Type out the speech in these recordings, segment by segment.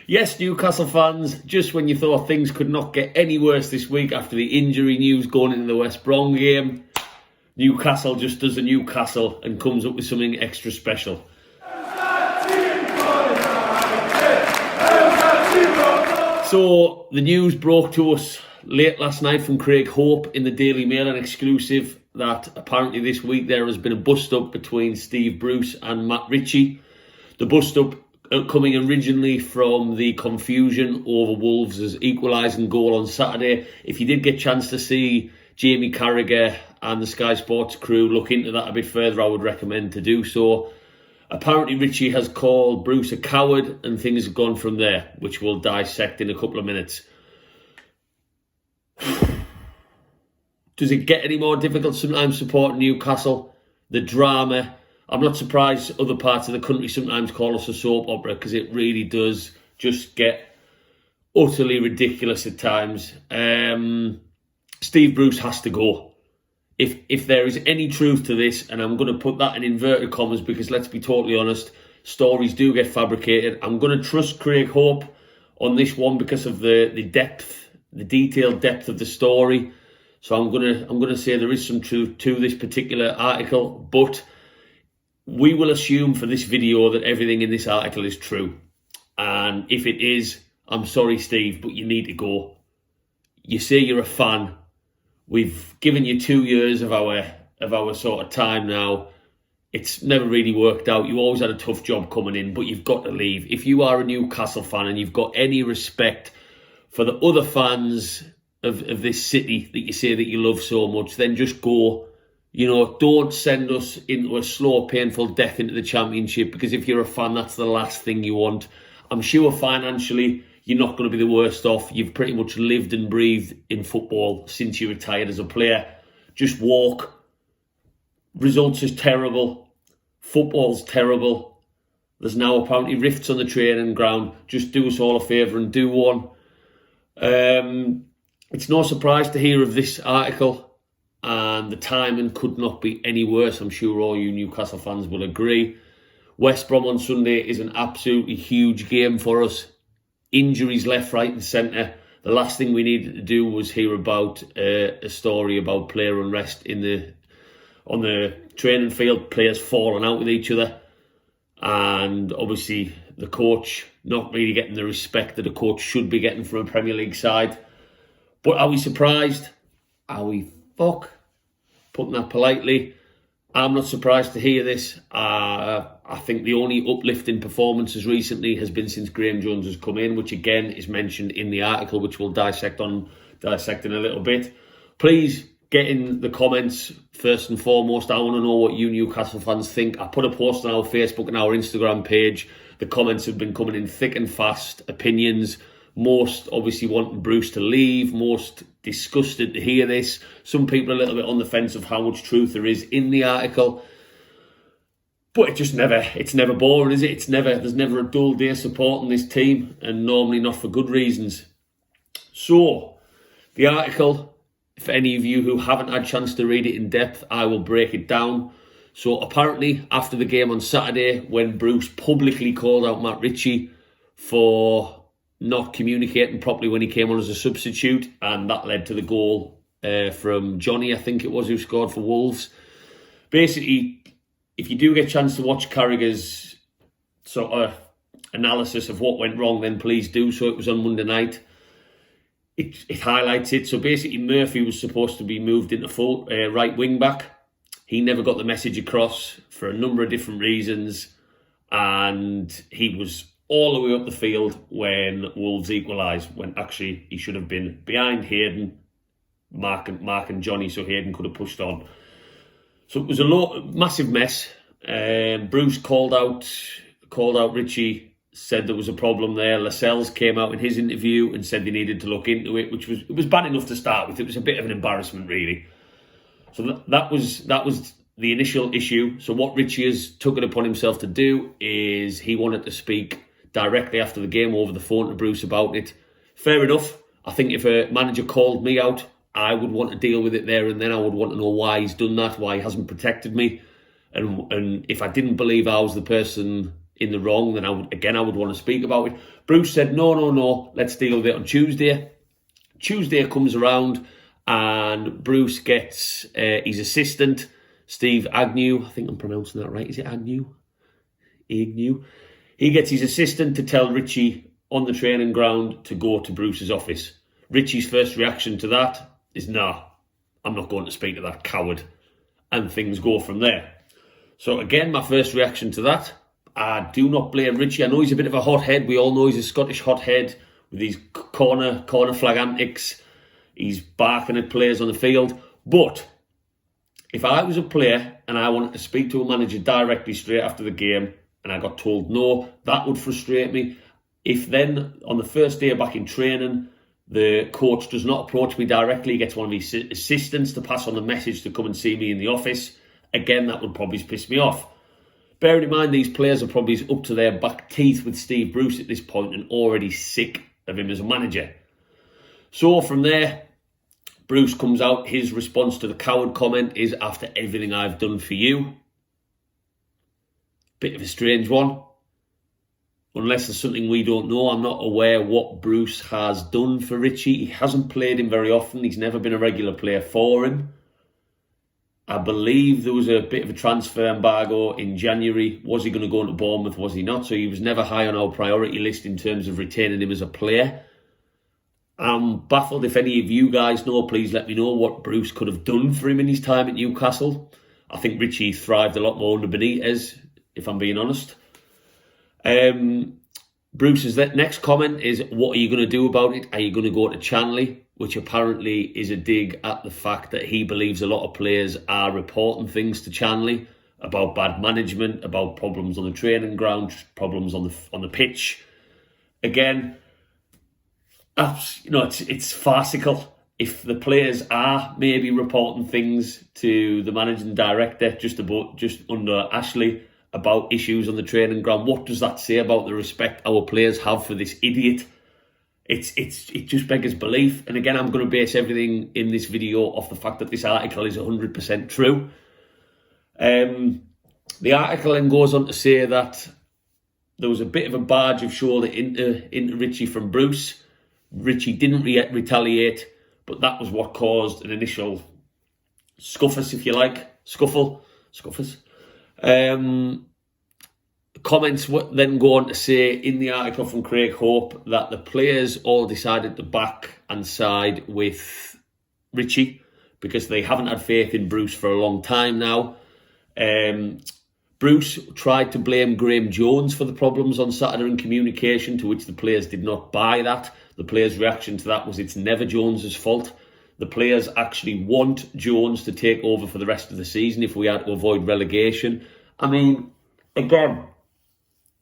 Yes, Newcastle fans, just when you thought things could not get any worse this week after the injury news going into the West Brom game, Newcastle just does a Newcastle and comes up with something extra special. So, the news broke to us late last night from Craig Hope in the Daily Mail, an exclusive, that apparently this week there has been a bust-up between Steve Bruce and Matt Ritchie. The bust-up coming originally from the confusion over Wolves' equalising goal on Saturday. If you did get a chance to see Jamie Carragher and the Sky Sports crew look into that a bit further, I would recommend to do so. Apparently Ritchie has called Bruce a coward and things have gone from there, which we'll dissect in a couple of minutes. Does it get any more difficult sometimes supporting Newcastle? The drama. I'm not surprised other parts of the country sometimes call us a soap opera, because it really does just get utterly ridiculous at times. Steve Bruce has to go. If there is any truth to this, and I'm going to put that in inverted commas because let's be totally honest, stories do get fabricated. I'm going to trust Craig Hope on this one because of the depth, the detailed depth of the story. So I'm going to say there is some truth to this particular article, but we will assume for this video that everything in this article is true. And if it is, I'm sorry, Steve, but you need to go. You say you're a fan. We've given you 2 years of our sort of time now. It's never really worked out. You always had a tough job coming in, but you've got to leave. If you are a Newcastle fan and you've got any respect for the other fans of this city that you say that you love so much, then just go. You know, don't send us into a slow, painful death into the Championship, because if you're a fan, that's the last thing you want. I'm sure financially, you're not going to be the worst off. You've pretty much lived and breathed in football since you retired as a player. Just walk. Results is terrible. Football's terrible. There's now apparently rifts on the training ground. Just do us all a favour and do one. It's no surprise to hear of this article. And the timing could not be any worse. I'm sure all you Newcastle fans will agree. West Brom on Sunday is an absolutely huge game for us. Injuries left, right and centre. The last thing we needed to do was hear about a story about player unrest on the training field, players falling out with each other. And obviously the coach not really getting the respect that a coach should be getting from a Premier League side. But are we surprised? Are we putting that politely? I'm not surprised to hear this. I think the only uplifting performances recently has been since Graham Jones has come in, which again is mentioned in the article, which we'll dissect in a little bit. Please get in the comments first and foremost. I want to know what you Newcastle fans think. I put a post on our Facebook and our Instagram page. The comments have been coming in thick and fast. Opinions. Most obviously wanting Bruce to leave. Most disgusted to hear this. Some people a little bit on the fence of how much truth there is in the article. But it's never boring, is it? There's never a dull day supporting this team, and normally not for good reasons. So, the article, for any of you who haven't had a chance to read it in depth, I will break it down. So apparently, after the game on Saturday, when Bruce publicly called out Matt Ritchie for not communicating properly when he came on as a substitute, and that led to the goal from Johnny, I think it was, who scored for Wolves. Basically, if you do get a chance to watch Carragher's sort of analysis of what went wrong, then please do so. It was on Monday night. It highlights it. So basically, Murphy was supposed to be moved into full right wing back. He never got the message across for a number of different reasons, and he was all the way up the field when Wolves equalised, when actually he should have been behind Hayden, Mark and Johnny, so Hayden could have pushed on. So it was a massive mess. Bruce called out Ritchie, said there was a problem there. Lascelles came out in his interview and said they needed to look into it, which was bad enough to start with. It was a bit of an embarrassment, really. So that was the initial issue. So what Ritchie has took it upon himself to do is he wanted to speak directly after the game over the phone to Bruce about it. Fair enough. I think if a manager called me out, I would want to deal with it there and then. I would want to know why he's done that, why he hasn't protected me. And if I didn't believe I was the person in the wrong, then I would want to speak about it. Bruce said, no, let's deal with it on Tuesday. Tuesday comes around and Bruce gets his assistant, Steve Agnew. I think I'm pronouncing that right. Is it Agnew? Agnew. He gets his assistant to tell Ritchie on the training ground to go to Bruce's office. Ritchie's first reaction to that is, nah, I'm not going to speak to that coward. And things go from there. So again, my first reaction to that, I do not blame Ritchie. I know he's a bit of a hothead. We all know he's a Scottish hothead with these corner flag antics. He's barking at players on the field. But if I was a player and I wanted to speak to a manager directly straight after the game and I got told no, that would frustrate me. If then on the first day back in training, the coach does not approach me directly, he gets one of his assistants to pass on the message to come and see me in the office, again, that would probably piss me off. Bearing in mind these players are probably up to their back teeth with Steve Bruce at this point and already sick of him as a manager. So from there, Bruce comes out. His response to the coward comment is, after everything I've done for you. Bit of a strange one. Unless there's something we don't know, I'm not aware what Bruce has done for Ritchie. He hasn't played him very often. He's never been a regular player for him. I believe there was a bit of a transfer embargo in January. Was he going to go into Bournemouth? Was he not? So he was never high on our priority list in terms of retaining him as a player. I'm baffled. If any of you guys know, please let me know what Bruce could have done for him in his time at Newcastle. I think Ritchie thrived a lot more under Benitez, if I'm being honest. Bruce's next comment is, what are you going to do about it? Are you going to go to Chanley? Which apparently is a dig at the fact that he believes a lot of players are reporting things to Chanley about bad management, about problems on the training ground, problems on the pitch. Again, it's farcical. If the players are maybe reporting things to the managing director just under Ashley about issues on the training ground, what does that say about the respect our players have for this idiot? It just beggars belief. And again, I'm going to base everything in this video off the fact that this article is 100% true. The article then goes on to say that there was a bit of a barge of shoulder into Ritchie from Bruce. Ritchie didn't retaliate, but that was what caused an initial scuffus, if you like. Scuffus. Comments then go on to say in the article from Craig Hope that the players all decided to back and side with Ritchie because they haven't had faith in Bruce for a long time now. Bruce tried to blame Graham Jones for the problems on Saturday in communication, to which the players did not buy that. The players' reaction to that was, it's never Jones's fault. The players actually want Jones to take over for the rest of the season if we had to avoid relegation. I mean, again,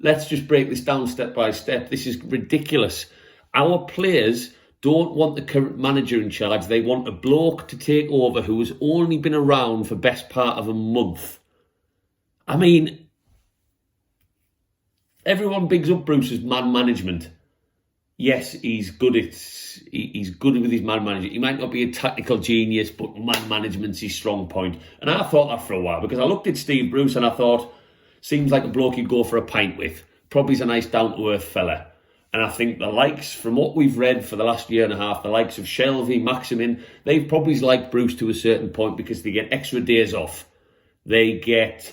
let's just break this down step by step. This is ridiculous. Our players don't want the current manager in charge. They want a bloke to take over who has only been around for best part of a month. I mean, everyone bigs up Bruce's man management. Yes, he's good with his man management. He might not be a tactical genius, but man management's his strong point. And I thought that for a while, because I looked at Steve Bruce and I thought, seems like a bloke you'd go for a pint with. Probably is a nice down-to-earth fella. And I think the likes, from what we've read for the last year and a half, the likes of Shelvey, Maximin, they've probably liked Bruce to a certain point because they get extra days off. They get,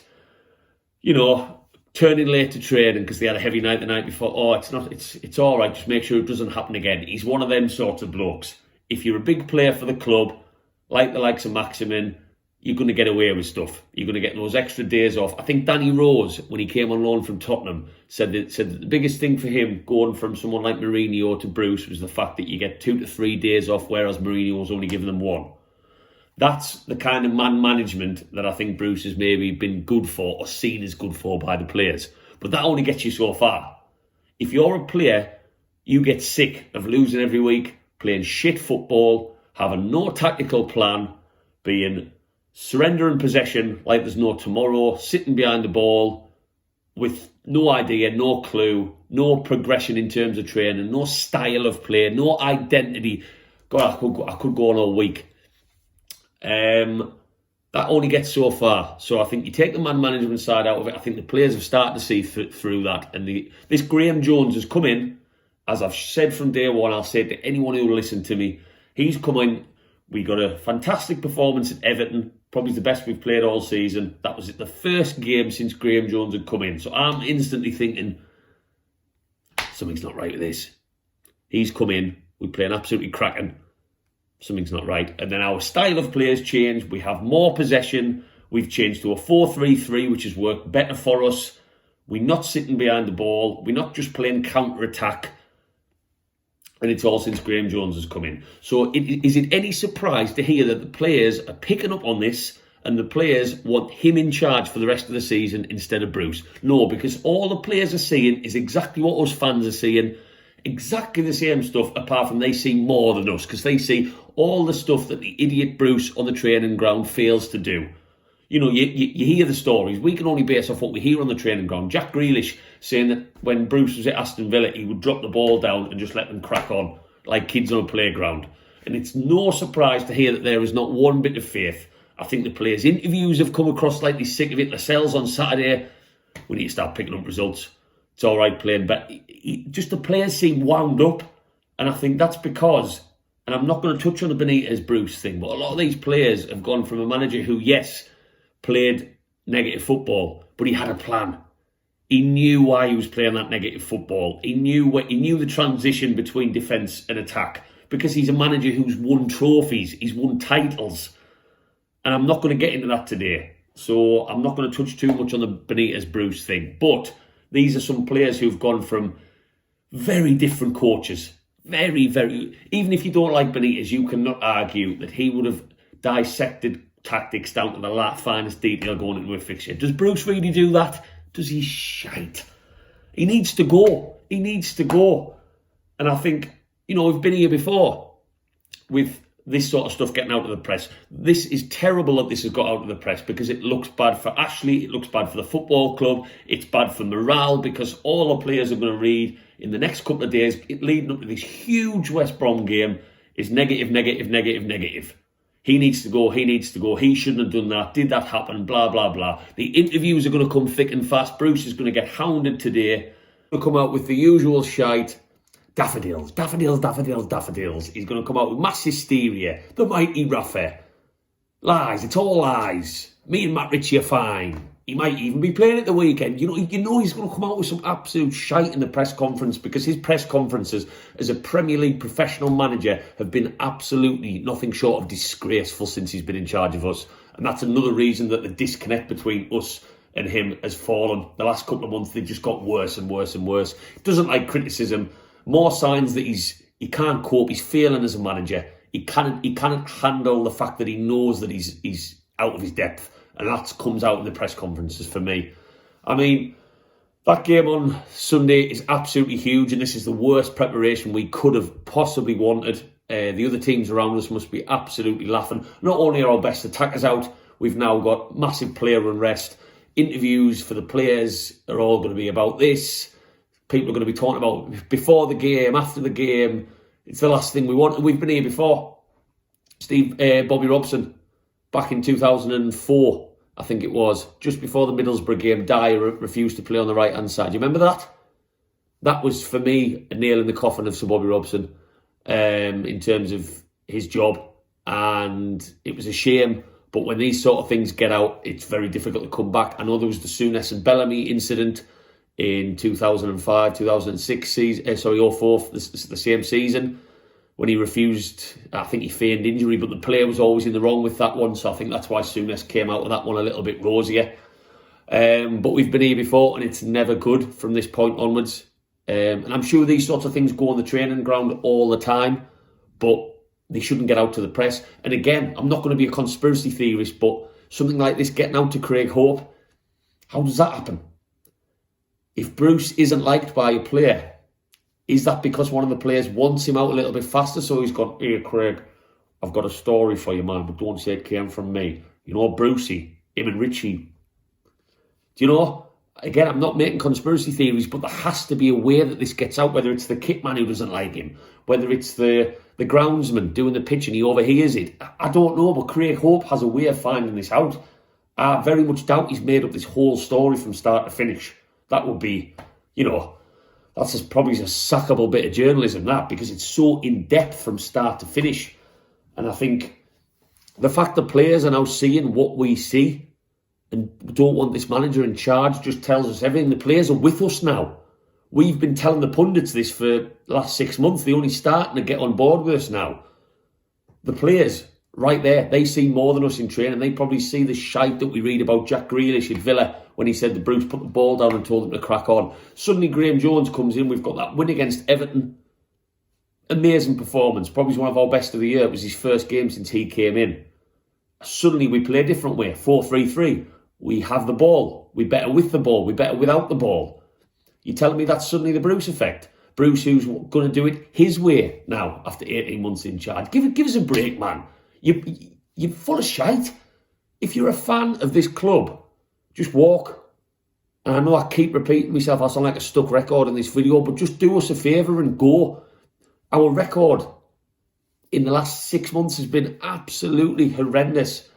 turning late to training because they had a heavy night the night before. Oh, it's all right, just make sure it doesn't happen again. He's one of them sorts of blokes. If you're a big player for the club, like the likes of Maximin, you're going to get away with stuff. You're going to get those extra days off. I think Danny Rose, when he came on loan from Tottenham, said that the biggest thing for him going from someone like Mourinho to Bruce was the fact that you get 2 to 3 days off, whereas Mourinho was only giving them 1. That's the kind of man management that I think Bruce has maybe been good for or seen as good for by the players. But that only gets you so far. If you're a player, you get sick of losing every week, playing shit football, having no tactical plan, being surrendering possession like there's no tomorrow, sitting behind the ball with no idea, no clue, no progression in terms of training, no style of play, no identity. God, I could go on all week. that only gets so far. So I think you take the man management side out of it. I think the players have started to see through that. And this Graham Jones has come in, as I've said from day one, I'll say to anyone who will listen to me, he's come in. We got a fantastic performance at Everton, probably the best we've played all season. That was the first game since Graham Jones had come in. So I'm instantly thinking, something's not right with this. He's come in, we're playing absolutely cracking. Something's not right. And then our style of play has changed. We have more possession. We've changed to a 4-3-3, which has worked better for us. We're not sitting behind the ball. We're not just playing counter-attack. And it's all since Graham Jones has come in. So is it any surprise to hear that the players are picking up on this and the players want him in charge for the rest of the season instead of Bruce? No, because all the players are seeing is exactly what us fans are seeing. Exactly the same stuff, apart from they see more than us, because they see all the stuff that the idiot Bruce on the training ground fails to do. You know, you hear the stories. We can only base off what we hear on the training ground. Jack Grealish saying that when Bruce was at Aston Villa, he would drop the ball down and just let them crack on like kids on a playground. And it's no surprise to hear that there is not one bit of faith. I think the players' interviews have come across slightly sick of it. Lascelles on Saturday, we need to start picking up results. It's all right playing, but just the players seem wound up. And I think that's because, and I'm not going to touch on the Benitez Bruce thing, but a lot of these players have gone from a manager who, yes, played negative football, but he had a plan. He knew why he was playing that negative football. He knew the transition between defence and attack, because he's a manager who's won trophies, he's won titles. And I'm not going to get into that today. So I'm not going to touch too much on the Benitez Bruce thing. But these are some players who've gone from very different coaches. Very, very... Even if you don't like Benitez, you cannot argue that he would have dissected tactics down to the finest detail going into a fixture. Does Bruce really do that? Does he? Shite. He needs to go. He needs to go. And I think, you know, we've been here before with this sort of stuff getting out of the press. This is terrible that this has got out of the press, because it looks bad for Ashley, it looks bad for the football club, it's bad for morale, because all the players are going to read in the next couple of days, leading up to this huge West Brom game, is negative, negative, negative, negative. He needs to go, he needs to go, he shouldn't have done that, did that happen, blah, blah, blah. The interviews are going to come thick and fast. Bruce is going to get hounded today. He'll come out with the usual shite. Daffodils, daffodils, daffodils, daffodils. He's going to come out with mass hysteria. The mighty Rafa. Lies, it's all lies. Me and Matt Ritchie are fine. He might even be playing at the weekend. You know he's going to come out with some absolute shite in the press conference, because his press conferences as a Premier League professional manager have been absolutely nothing short of disgraceful since he's been in charge of us. And that's another reason that the disconnect between us and him has fallen. The last couple of months, they've just got worse and worse and worse. He doesn't like criticism. More signs that he can't cope. He's failing as a manager. He can't handle the fact that he knows that he's out of his depth, and that comes out in the press conferences for me. I mean, that game on Sunday is absolutely huge, and this is the worst preparation we could have possibly wanted. The other teams around us must be absolutely laughing. Not only are our best attackers out, we've now got massive player unrest. Interviews for the players are all going to be about this. People are going to be talking about before the game, after the game. It's the last thing we want. We've been here before. Bobby Robson, back in 2004, I think it was, just before the Middlesbrough game, Dyer refused to play on the right-hand side. Do you remember that? That was, for me, a nail in the coffin of Sir Bobby Robson in terms of his job. And it was a shame. But when these sort of things get out, it's very difficult to come back. I know there was the Souness and Bellamy incident in 2005, 2006 season, 04, the same season, when he refused. I think he feigned injury, but the player was always in the wrong with that one, so I think that's why Souness came out of that one a little bit rosier. But we've been here before, and it's never good from this point onwards. And I'm sure these sorts of things go on the training ground all the time, but they shouldn't get out to the press. And again, I'm not going to be a conspiracy theorist, but something like this getting out to Craig Hope, how does that happen? If Bruce isn't liked by a player, is that because one of the players wants him out a little bit faster? So he's gone, "Hey, Craig, I've got a story for you, man, but don't say it came from me. You know, Brucey, him and Ritchie." Do you know? again, I'm not making conspiracy theories, but there has to be a way that this gets out, whether it's the kit man who doesn't like him, whether it's the groundsman doing the pitch and he overhears it. I don't know, but Craig Hope has a way of finding this out. I very much doubt he's made up this whole story from start to finish. That would be, that's probably a sackable bit of journalism, that, because it's so in-depth from start to finish. And I think the fact that players are now seeing what we see and don't want this manager in charge just tells us everything. The players are with us now. We've been telling the pundits this for the last 6 months. They're only starting to get on board with us now. The players, right there, they see more than us in training. They probably see the shite that we read about Jack Grealish at Villa when he said the Bruce put the ball down and told them to crack on. Suddenly Graham Jones comes in. We've got that win against Everton. Amazing performance. Probably one of our best of the year. It was his first game since he came in. Suddenly we play a different way, 4-3-3. We have the ball. We're better with the ball. We're better without the ball. You're telling me that's suddenly the Bruce effect? Bruce, who's going to do it his way now after 18 months in charge. Give us a break, man. You're full of shite. If you're a fan of this club, just walk. And I know I keep repeating myself. I sound like a stuck record in this video, but just do us a favour and go. Our record in the last 6 months has been absolutely horrendous.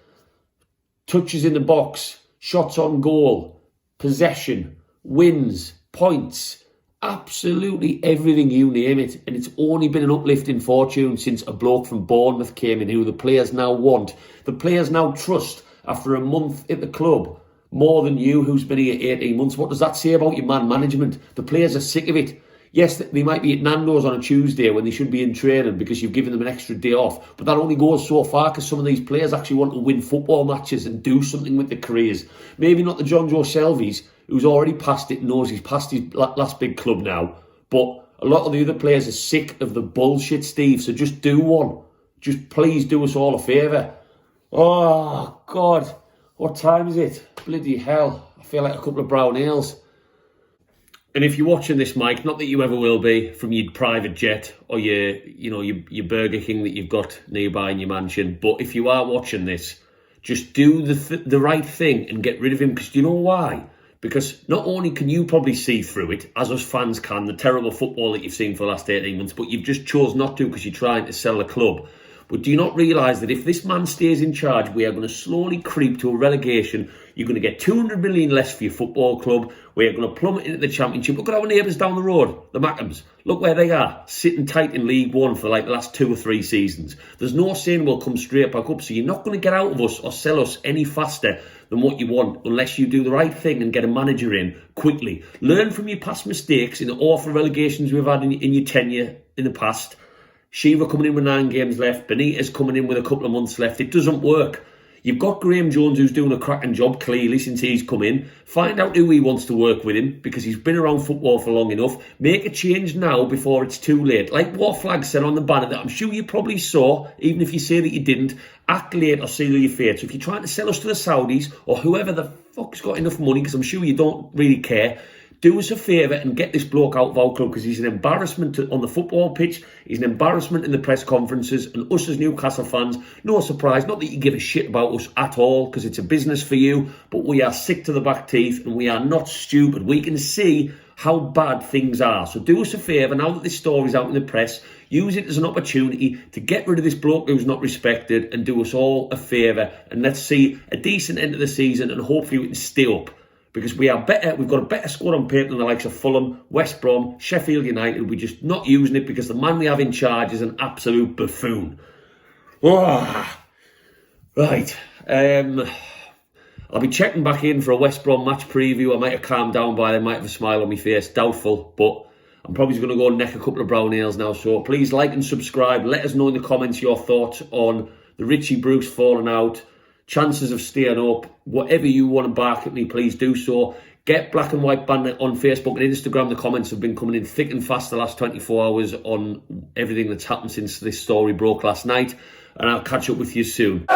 Touches in the box, shots on goal, possession, wins, points, absolutely everything, you name it. And it's only been an uplift in fortune since a bloke from Bournemouth came in, who the players now want. The players now trust after a month at the club more than you, who's been here 18 months. What does that say about your man management? The players are sick of it. Yes, they might be at Nando's on a Tuesday when they should be in training because you've given them an extra day off. But that only goes so far because some of these players actually want to win football matches and do something with their careers. Maybe not the John Joe Shelby's, who's already passed it, knows he's past his last big club now. But a lot of the other players are sick of the bullshit, Steve. So just do one. Just please do us all a favour. Oh, God. What time is it? Bloody hell. I feel like a couple of brown ales. And if you're watching this, Mike, not that you ever will be, from your private jet or your Burger King that you've got nearby in your mansion, but if you are watching this, just do the right thing and get rid of him. Because do you know why? Because not only can you probably see through it, as us fans can, the terrible football that you've seen for the last 18 months, but you've just chose not to because you're trying to sell the club. But do you not realise that if this man stays in charge, we are going to slowly creep to a relegation? You're going to get 200 million less for your football club. We are going to plummet into the Championship. Look at our neighbours down the road, the Mackhams. Look where they are, sitting tight in League One for like the last 2 or 3 seasons. There's no saying we'll come straight back up. So you're not going to get out of us or sell us any faster than what you want unless you do the right thing and get a manager in quickly. Learn from your past mistakes in the awful relegations we've had in your tenure in the past. Shiva coming in with 9 games left. Benitez coming in with a couple of months left. It doesn't work. You've got Graham Jones, who's doing a cracking job, clearly, since he's come in. Find out who he wants to work with him, because he's been around football for long enough. Make a change now before it's too late. Like what Flag said on the banner that I'm sure you probably saw, even if you say that you didn't, act late or seal your fate. So if you're trying to sell us to the Saudis, or whoever the fuck's got enough money, because I'm sure you don't really care, do us a favour and get this bloke out of our club, because he's an embarrassment on the football pitch. He's an embarrassment in the press conferences. And us as Newcastle fans, no surprise, not that you give a shit about us at all, because it's a business for you, but we are sick to the back teeth and we are not stupid. We can see how bad things are. So do us a favour, now that this story's out in the press, use it as an opportunity to get rid of this bloke who's not respected, and do us all a favour. And let's see a decent end of the season, and hopefully we can stay up. Because we are better, we've got a better squad on paper than the likes of Fulham, West Brom, Sheffield United. We're just not using it because the man we have in charge is an absolute buffoon. Oh, right. I'll be checking back in for a West Brom match preview. I might have calmed down by then, might have a smile on my face. Doubtful, but I'm probably going to go and neck a couple of brown ales now. So please like and subscribe. Let us know in the comments your thoughts on the Ritchie Bruce falling out, chances of staying up, whatever you want to bark at me, please do so. Get Black and White Bandit on Facebook and Instagram. The comments have been coming in thick and fast the last 24 hours on everything that's happened since this story broke last night. And I'll catch up with you soon.